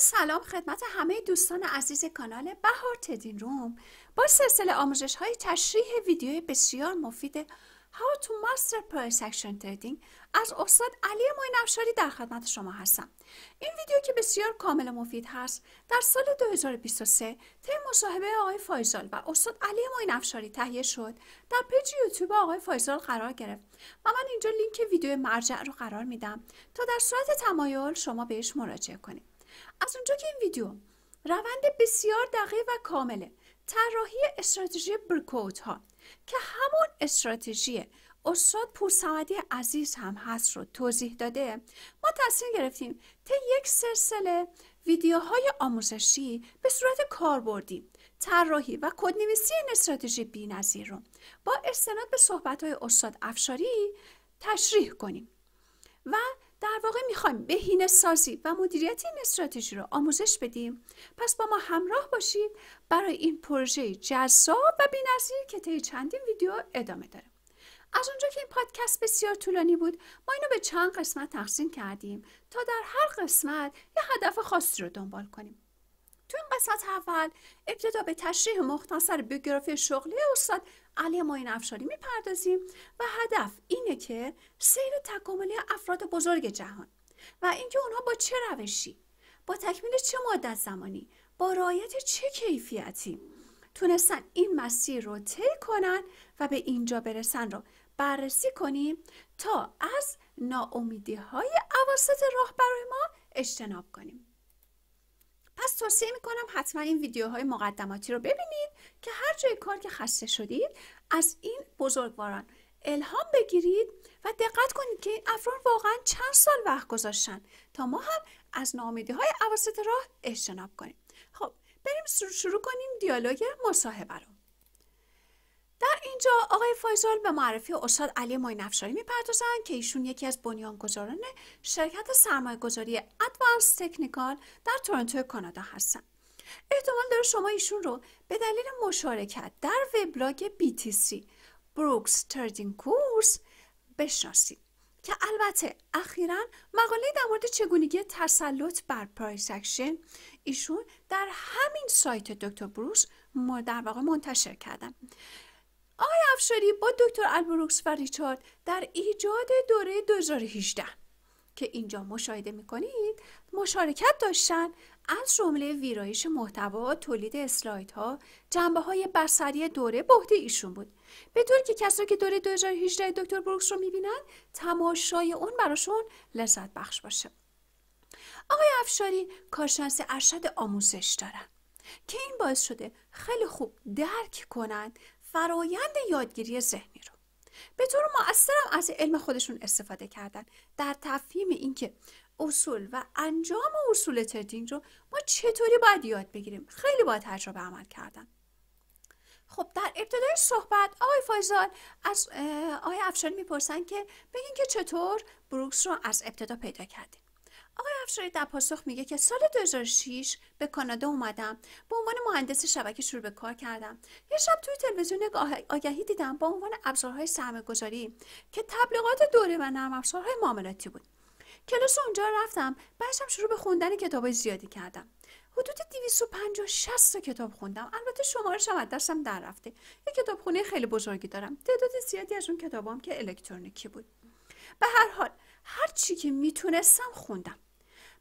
سلام خدمت همه دوستان عزیز کانال بهار تدین روم با سلسله آموزش های تشریح ویدیوی بسیار مفید How to Master Price Action Trading از استاد علی معین افشاری در خدمت شما هستم. این ویدیو که بسیار کامل و مفید هست در سال 2023 طی مصاحبه آقای فایزال و استاد علی معین افشاری تهیه شد، در پیج یوتیوب آقای فایزال قرار گرفت و من اینجا لینک ویدیو مرجع رو قرار میدم تا در صورت تمایل شما بهش مراجعه کنید. از اونجا که این ویدیو روند بسیار دقیق و کامله طراحی استراتژی برکوت ها که همون استراتژی استاد پورصمدی عزیز هم هست رو توضیح داده، ما تصمیم گرفتیم طی یک سلسله ویدیوهای آموزشی به صورت کاربردی طراحی و کدنویسی این استراتژی بی‌نظیر رو با استناد به صحبت‌های استاد افشاری تشریح کنیم و در واقع میخوایم بهینه سازی و مدیریت این استراتژی رو آموزش بدیم. پس با ما همراه باشید برای این پروژه جذاب و بی‌نظیر که طی چندین ویدیو ادامه داره. از اونجا که این پادکست بسیار طولانی بود، ما اینو به چند قسمت تقسیم کردیم تا در هر قسمت یه هدف خاصی رو دنبال کنیم. تو این قسمت اول ابتدا به تشریح مختصر بیوگرافی شغلی استاد علی معین افشاری میپردازیم و هدف اینه که سیر تکاملی افراد بزرگ جهان و اینکه اونها با چه روشی، با تکمیل چه مدت زمانی، با رعایت چه کیفیتی تونستن این مسیر رو طی کنن و به اینجا برسن رو بررسی کنیم تا از ناامیدی‌های اواسط راه برای ما اجتناب کنیم. پس توصیه میکنم حتما این ویدیوهای مقدماتی رو ببینید که هر جای کار که خسته شدید از این بزرگواران الهام بگیرید و دقت کنید که این افراد واقعا چند سال وقت گذاشتن تا ما هم از ناامیدی‌های اواسط راه اجتناب کنیم. خب بریم شروع کنیم دیالوگ مصاحبه رو. در اینجا آقای فایزال به معرفی استاد علی معین افشاری میپردازند که ایشون یکی از بنیانگذاران شرکت سرمایه‌گذاری ادوانس تکنیکال در تورنتو کانادا هستند. احتمال داره شما ایشون رو به دلیل مشارکت در وبلاگ BTC بروکس تردینگ کورس بشناسید که البته اخیراً مقاله در مورد چگونگی تسلط بر پرایس اکشن ایشون در همین سایت دکتر بروکس در واقع منتشر کردن. آقای افشاری با دکتر البروکس و ریچارد در ایجاد دوره 2018 که اینجا مشاهده میکنید مشارکت داشتن، از جمله ویرایش محتوا، تولید اسلایدها، جنبه‌های بصری دوره به عهده ایشون بود، به طوری که کسایی که دوره 2018 دکتر بروکس رو میبینن تماشای اون براشون لذت بخش باشه. آقای افشاری کارشناس ارشد آموزش دارن که این باعث شده خیلی خوب درک کنن فرایند یادگیری ذهنی رو. به طور مؤثر از علم خودشون استفاده کردن در تفهیم اینکه اصول و انجام اصول تردینگ رو ما چطوری باید یاد بگیریم. خیلی با تجربه عمل کردن. خب در ابتدای صحبت آقای فایزال از آقای افشاری میپرسن که بگین که چطور بروکس رو از ابتدا پیدا کردیم. آقای افشاری در پاسخ میگه که سال 2006 به کانادا اومدم، به عنوان مهندس شبکه شروع به کار کردم. یه شب توی تلویزیون آگهی دیدم با عنوان ابزارهای سرمایه‌گذاری که تبلیغات دوره و نرم افزارهای معاملاتی بود. کلاس اونجا رفتم، بعدش شروع به خوندن کتابای زیادی کردم. حدود 250-60 تا کتاب خوندم. البته شمارش هم از دستم در رفته. یه کتابخونه خیلی بزرگی دارم. تعداد زیادی از اون کتابام که الکترونیکی بود. به هر حال هر چی که میتونستم خوندم.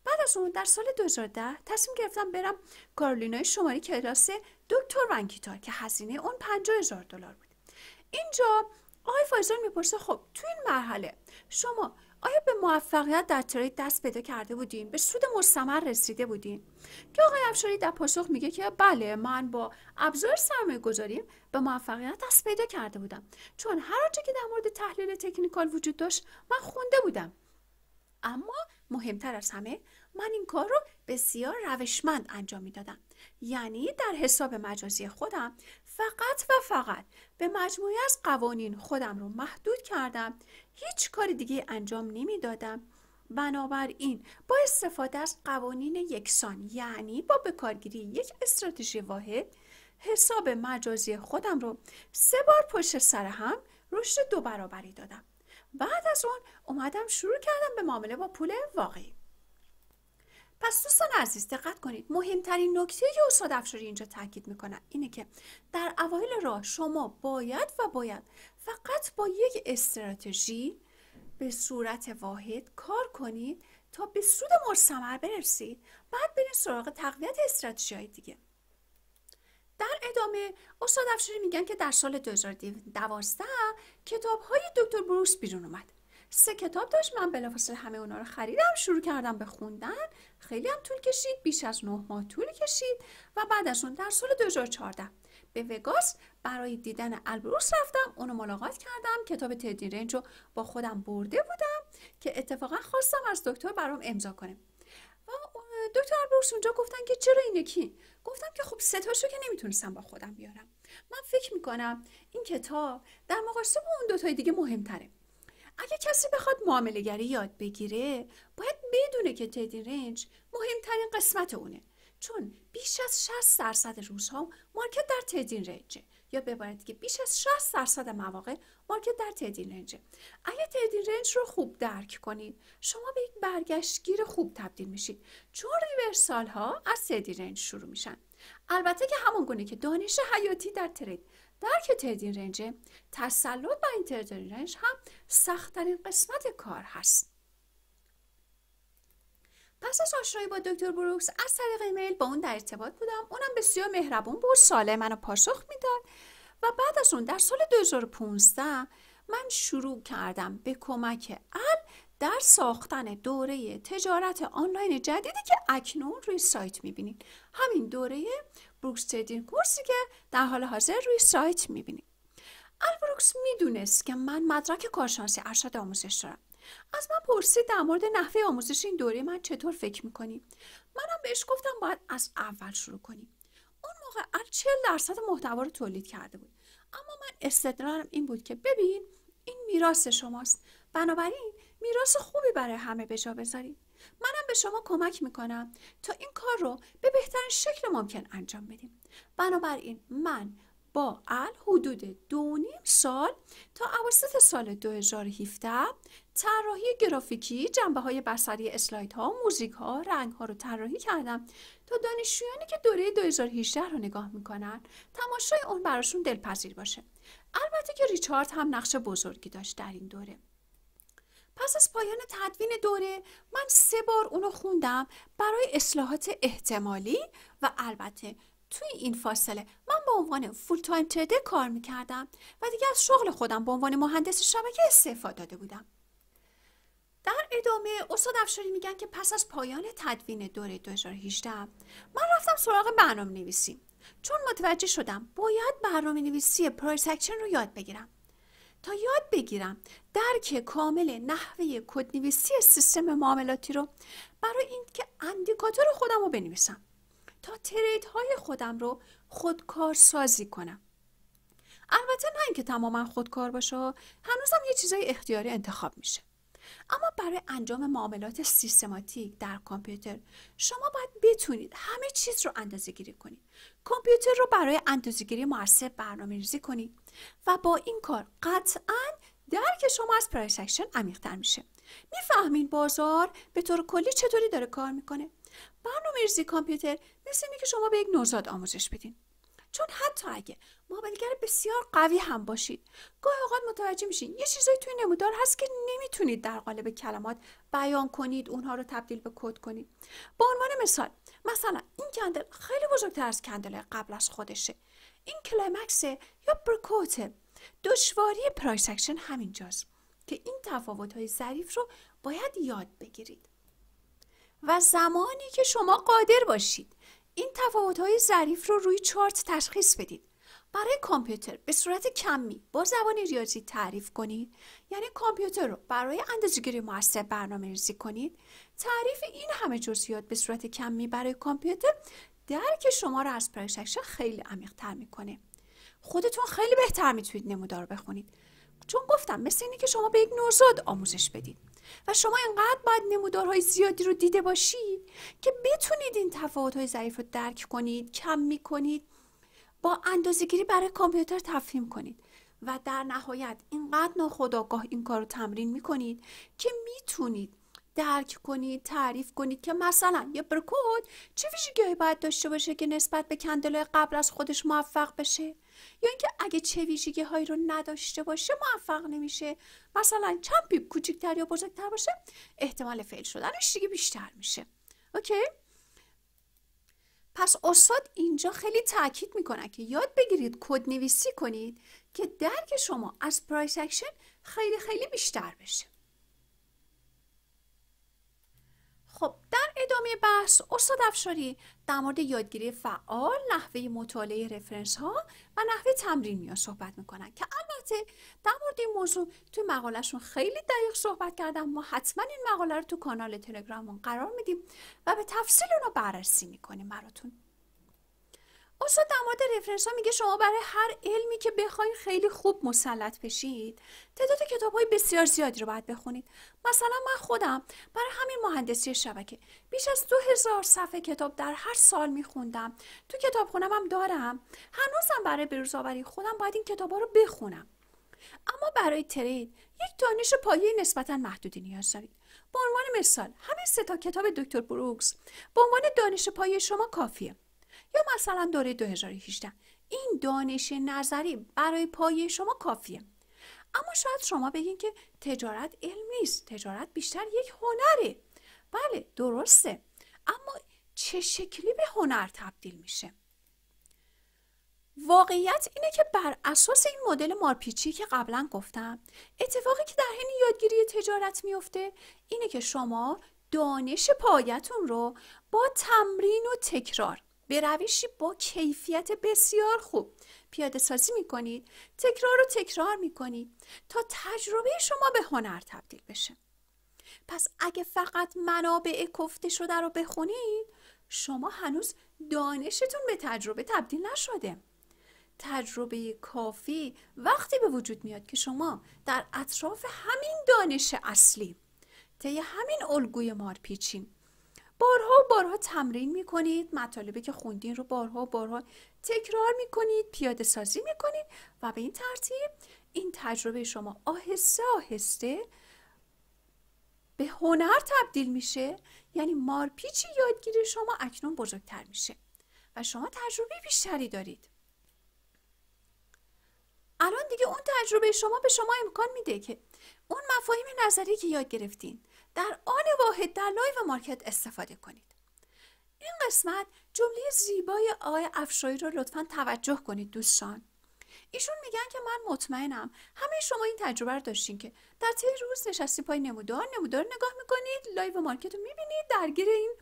بعد از اون در سال 2010 تصمیم گرفتم برم کارولینای شمالی کلاس دکتر ونکیتا که هزینه اون $50,000 بود. اینجا آقای فایزال میپرسه خب تو این مرحله شما آیا به موفقیت در ترید دست پیدا کرده بودین؟ به سود مستمر رسیده بودین؟ که آقای افشاری در پاسخ میگه که بله، من با ابزار سرمایه گذاریم به موفقیت دست پیدا کرده بودم، چون هر آنچه که در مورد تحلیل تکنیکال وجود داشت من خونده بودم. اما مهمتر از همه من این کار رو بسیار روشمند انجام میدادم. یعنی در حساب مجازی خودم فقط و فقط به مجموعه از قوانین خودم رو محدود کردم، هیچ کار دیگه انجام نمیدادم. بنابراین با استفاده از قوانین یکسان، یعنی با بکارگیری یک استراتژی واحد، حساب مجازی خودم رو 3 بار پشت سر هم رشد 2 برابری دادم. بعد از اون اومدم شروع کردم به معامله با پول واقعی. پس دوستان عزیز دقت کنید، مهمترین نکته که استاد افشاری اینجا تاکید میکنن اینه که در اوایل راه شما باید فقط با یک استراتژی به صورت واحد کار کنید تا به سود مستمر برسید. بعد برید سراغ تقویت استراتژی‌های دیگه. در ادامه استاد افشاری میگن که در سال 2012 کتاب‌های دکتر بروکس بیرون اومد. 3 کتاب داشت. من بلافاصله همه اونا رو خریدم، شروع کردم به خوندن. خیلی هم طول کشید، بیش از 9 ماه طول کشید و بعد از اون در سال 2014 به وگاس برای دیدن البروکس رفتم. اونو ملاقات کردم. کتاب تدی رنج رو با خودم برده بودم که اتفاقا خواستم از دکتر برام امضا کنه. و دکتر البروکس اونجا گفتن که چرا این یکی؟ گفتم که خب 3 تاشو که نمیتونستم با خودم بیارم. من فکر میکنم این کتاب در مقایسه با اون 2 تای دیگه مهمتره. اگه کسی بخواد معامله‌گری یاد بگیره باید بدونه که تدی رنج مهمترین قسمت اونه، چون بیش از 60% روزها مارکت در تدی رنجه، یا به عبارت دیگه بیش از 60% مواقع مارکت در تدی رنجه. اگه تدی رنج رو خوب درک کنید شما به یک برگشتگیر خوب تبدیل میشید، چون ریورسال ها از تدی رنج شروع میشن. البته که همون گونه که دانش حیاتی در ترید درک تدی رنج، تسلط بر این تدی رنج هم سخت‌ترین قسمت کار هست. پس از آشنایی با دکتر بروکس از طریق ایمیل با اون در ارتباط بودم. اونم بسیار مهربون بود، ساله منو پاسخ میداد و بعد از اون در سال 2015 من شروع کردم به کمک در ساختن دوره تجارت آنلاین جدیدی که اکنون روی سایت میبینید. همین دوره بروکس تریدینگ کورسی که در حال حاضر روی سایت میبینید. البروکس میدونست که من مدرک کارشناسی ارشد آموزش دارم. از من پرسید در مورد نحوه آموزش این دوره من چطور فکر میکنی؟ منم بهش گفتم باید از اول شروع کنیم. اون موقع 40% محتوا رو تولید کرده بود، اما من استدلالم این بود که ببین این میراث شماست، بنابراین میراث خوبی برای همه به جا بذارید. منم به شما کمک میکنم تا این کار رو به بهترین شکل ممکن انجام بدیم. بنابراین من با حدود 2.5 سال تا اواسط سال 2017 طراحی گرافیکی، جنبه‌های بصری اسلایدها، موزیک‌ها، رنگ‌ها رو طراحی کردم تا دانشجویانی که دوره 2018 رو نگاه میکنن تماشای اون براشون دلپذیر باشه. البته که ریچارد هم نقش بزرگی داشت در این دوره. پس از پایان تدوین دوره من 3 بار اونو خوندم برای اصلاحات احتمالی و البته توی این فاصله من به عنوان فول تایم تریدر کار میکردم و دیگه از شغل خودم به عنوان مهندس شبکه استعفا داده بودم. در ادامه استاد افشاری میگن که پس از پایان تدوین دوره 2018 من رفتم سراغ برنامه نویسی، چون متوجه شدم باید برنامه نویسی پرایس اکشن رو یاد بگیرم. تا یاد بگیرم درک کامل نحوه کدنویسی سیستم معاملاتی رو برای اینکه اندیکاتور خودم رو بنویسم تا تریدهای خودم رو خودکار سازی کنم. البته نه اینکه تماما خودکار باشه، هنوزم یه چیزای اختیاری انتخاب میشه. اما برای انجام معاملات سیستماتیک در کامپیوتر شما باید بتونید همه چیز رو اندازه‌گیری کنید. کامپیوتر رو برای اندازه‌گیری مؤثر برنامه‌ریزی کنید و با این کار قطعاً درک شما از پرایس اکشن عمیق‌تر میشه. میفهمین بازار به طور کلی چطوری داره کار میکنه؟ برنامه‌ریزی کامپیوتر مثل اینه که شما به یک نوزاد آموزش بدین. چون حتی اگه معامله‌گر بسیار قوی هم باشید، گاهی اوقات متوجه میشین یه چیزایی توی نمودار هست که نمیتونید در قالب کلمات بیان کنید، اونها رو تبدیل به کد کنید. به عنوان مثلا این کندل خیلی بزرگتر از کندل قبل از خودشه. این کلایمکس یا برکوت. دشواری پرایس اکشن همینجاست که این تفاوت‌های ظریف رو باید یاد بگیرید. و زمانی که شما قادر باشید این تفاوت‌های ظریف رو روی چارت تشخیص بدید، برای کامپیوتر به صورت کمی با زبان ریاضی تعریف کنید، یعنی کامپیوتر رو برای اندازه‌گیری مؤثر برنامه‌ریزی کنید، تعریف این همه جزئیات به صورت کمی برای کامپیوتر درک شما رو از پرایس اکشن خیلی عمیق‌تر میکنه. خودتون خیلی بهتر میتونید نمودار بخونید، چون گفتم مثل اینه که شما به یک نوزاد آموزش بدید و شما اینقدر باید نمودارهای زیادی رو دیده باشید که بتونید این تفاوت‌های ظریف رو درک کنید، کم کنید، با اندازه‌گیری برای کامپیوتر تفهیم کنید و در نهایت اینقدر ناخودآگاه این کار رو تمرین میکنید که میتونید درک کنید، تعریف کنید که مثلا یه برکود چه ویژگی‌هایی باید داشته باشه که نسبت به کندل‌های قبل از خودش موفق بشه، یا اینکه اگه چه ویژگی‌هایی رو نداشته باشه موفق نمیشه. مثلا چند پیپ کوچیک‌تر یا بزرگتر باشه احتمال فیل شدنش دیگه بیشتر میشه. اوکی؟ پس استاد اینجا خیلی تاکید میکنه که یاد بگیرید کد نویسی کنید که درک شما از پرایس اکشن خیلی خیلی بیشتر بشه. خب در ادامه بحث استاد افشاری در مورد یادگیری فعال، نحوه مطالعه رفرنس ها و نحوه تمرین میان صحبت میکنن که البته در مورد این موضوع تو مقالهشون خیلی دقیق صحبت کردم. ما حتما این مقاله رو تو کانال تلگراممون قرار میدیم و به تفصیل اون رو بررسی میکنیم براتون. استاد در مورد رفرنس ها میگه شما برای هر علمی که بخواید خیلی خوب مسلط بشید تعداد کتاب های بسیار زیادی رو باید بخونید. مثلا من خودم برای همین مهندسی شبکه بیش از 2000 صفحه کتاب در هر سال میخوندم. تو کتابخونه‌م هم دارم. هنوزم برای بروزآوری خودم باید این کتاب ها رو بخونم. اما برای ترید یک دانش پایه نسبتا محدودی نیاز دارید. به عنوان مثال همین 3 کتاب دکتر بروکس به عنوان دانش پایه شما کافیه. یا مثلا دوره 2018 این دانش نظری برای پایه شما کافیه. اما شاید شما بگین که تجارت علم نیست، تجارت بیشتر یک هنره. بله درسته، اما چه شکلی به هنر تبدیل میشه؟ واقعیت اینه که بر اساس این مدل مارپیچی که قبلا گفتم، اتفاقی که در حین یادگیری تجارت میفته اینه که شما دانش پایتون رو با تمرین و تکرار به روشی با کیفیت بسیار خوب پیاده سازی میکنید، تکرار و تکرار میکنید تا تجربه شما به هنر تبدیل بشه. پس اگه فقط منابع گفته شده رو بخونید، شما هنوز دانشتون به تجربه تبدیل نشده. تجربه کافی وقتی به وجود میاد که شما در اطراف همین دانش اصلی، طی همین الگوی مارپیچی بارها و بارها تمرین میکنید، مطالبی که خوندین رو بارها و بارها تکرار میکنید، پیاده سازی میکنید و به این ترتیب این تجربه شما آهسته آهسته به هنر تبدیل میشه. یعنی مارپیچ یادگیری شما اکنون بزرگتر میشه و شما تجربه بیشتری دارید. الان دیگه اون تجربه شما به شما امکان میده که اون مفاهیم نظری که یاد گرفتین در آن واحد در لایو مارکت استفاده کنید. این قسمت جمله زیبای آقای افشاری رو لطفاً توجه کنید دوستان. ایشون میگن که من مطمئنم همه شما این تجربه رو داشتین که در طی روز نشستی پای نمودار نگاه میکنید، لایو مارکت رو میبینید، درگیر این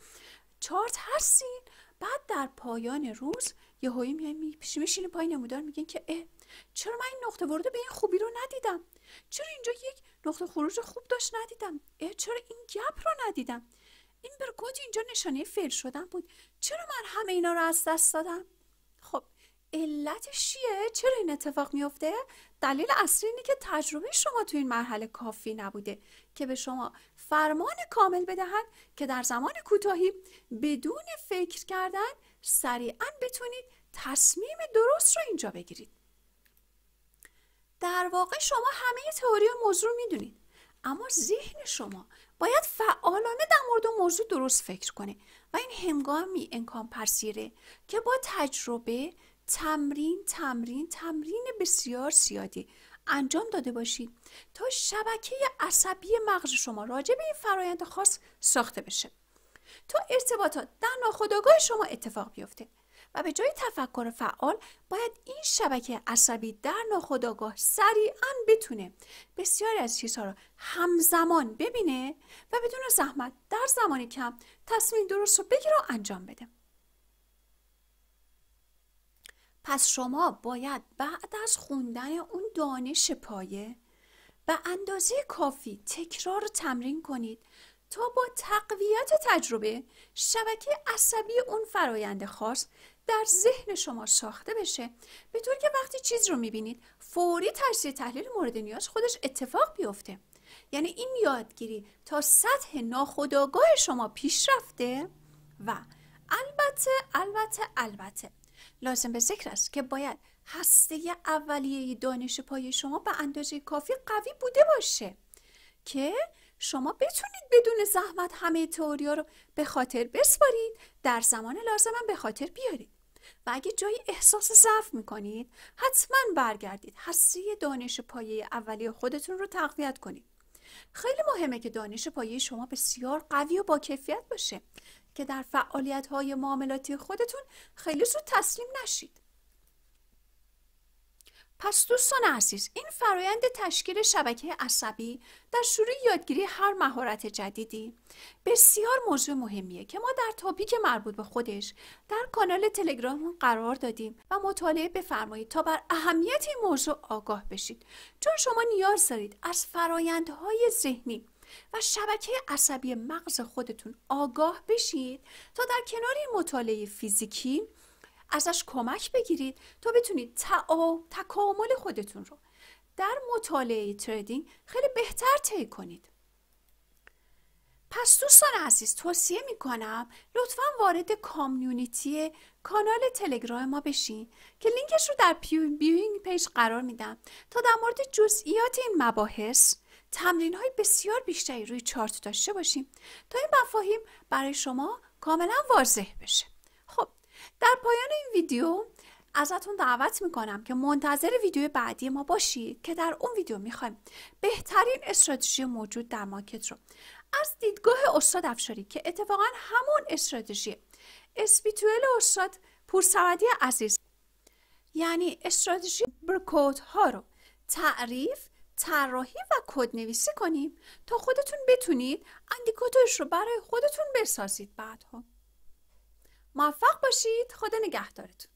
چارت هستین. بعد در پایان روز یهویی میاین میشینید پای نمودار میگین که چرا من این نقطه ورود به این خوبی رو ندیدم؟ چرا اینجا یک نقطه خروج خوب داشت ندیدم؟ چرا این گپ رو ندیدم؟ این برکود اینجا نشانه فیل شدن بود. چرا من همه اینا رو از دست دادم؟ خب علتش چیه؟ چرا این اتفاق میفته؟ دلیل اصلی اینه که تجربه شما تو این مرحله کافی نبوده که به شما فرمان کامل بدهن که در زمان کوتاهی بدون فکر کردن سریعا بتونید تصمیم درست رو اینجا بگیرید. در واقع شما همه تئوری و موضوع میدونید، اما ذهن شما باید فعالانه در مورد موضوع درست فکر کنه و این هنگامی امکان پذیره که با تجربه تمرین بسیار زیادی انجام داده باشید تا شبکه عصبی مغز شما راجع به این فرایند خاص ساخته بشه، تا ارتباطات در ناخودآگاه شما اتفاق بیفته و به جای تفکر فعال باید این شبکه عصبی در ناخودآگاه سریعاً بتونه بسیاری از چیزها رو همزمان ببینه و بدون زحمت در زمان کم تصمیم درست رو بگیره و انجام بده. پس شما باید بعد از خوندن اون دانش پایه به اندازه کافی تکرار و تمرین کنید تا با تقویت تجربه شبکه عصبی اون فرایند خاص در ذهن شما ساخته بشه، به طور که وقتی چیز رو میبینید فوری تجزیه تحلیل مورد نیاز خودش اتفاق بیفته. یعنی این یادگیری تا سطح ناخودآگاه شما پیش رفته و البته لازم به ذکر است که باید هسته اولیه دانش پایه شما به اندازه کافی قوی بوده باشه که شما بتونید بدون زحمت همه تئوریا رو به خاطر بسپارید، در زمان لازم هم به خاطر بیارید. و اگه جایی احساس ضعف میکنید حتما برگردید هسته دانش پایه اولیه خودتون رو تقویت کنید. خیلی مهمه که دانش پایه شما بسیار قوی و با کیفیت باشه که در فعالیت‌های معاملاتی خودتون خیلی زود تسلیم نشید. پس دوستان عزیز، این فرایند تشکیل شبکه عصبی در شروع یادگیری هر مهارت جدیدی بسیار موضوع مهمیه که ما در تاپیک مربوط به خودش در کانال تلگرام قرار دادیم و مطالعه بفرمایید تا بر اهمیت این موضوع آگاه بشید، چون شما نیاز دارید از فرایندهای ذهنی و شبکه عصبی مغز خودتون آگاه بشید تا در کنار این مطالعه فیزیکی ازش کمک بگیرید تا بتونید تکامل خودتون رو در مطالعه تریدینگ خیلی بهتر طی کنید. پس دوستان عزیز، توصیه میکنم لطفاً وارد کامیونیتی کانال تلگرام ما بشین که لینکش رو در بیوینگ پیج قرار میدم تا در مورد جزئیات این مباحث تمرین‌های بسیار بیشتری روی چارت داشته باشیم تا این مفاهیم برای شما کاملا واضح بشه. خب، در پایان این ویدیو ازتون دعوت میکنم که منتظر ویدیو بعدی ما باشید که در اون ویدیو میخوایم بهترین استراتژی موجود در مارکت رو از دیدگاه استاد افشاری که اتفاقا همون استراتژی اسپیتوئل استاد پورسعدی عزیز، یعنی استراتژی برکوت ها رو تعریف، طراحی و کدنویسی کنیم تا خودتون بتونید اندیکاتورش رو برای خودتون بسازید. بعدها موفق باشید. خدا نگهدارتون.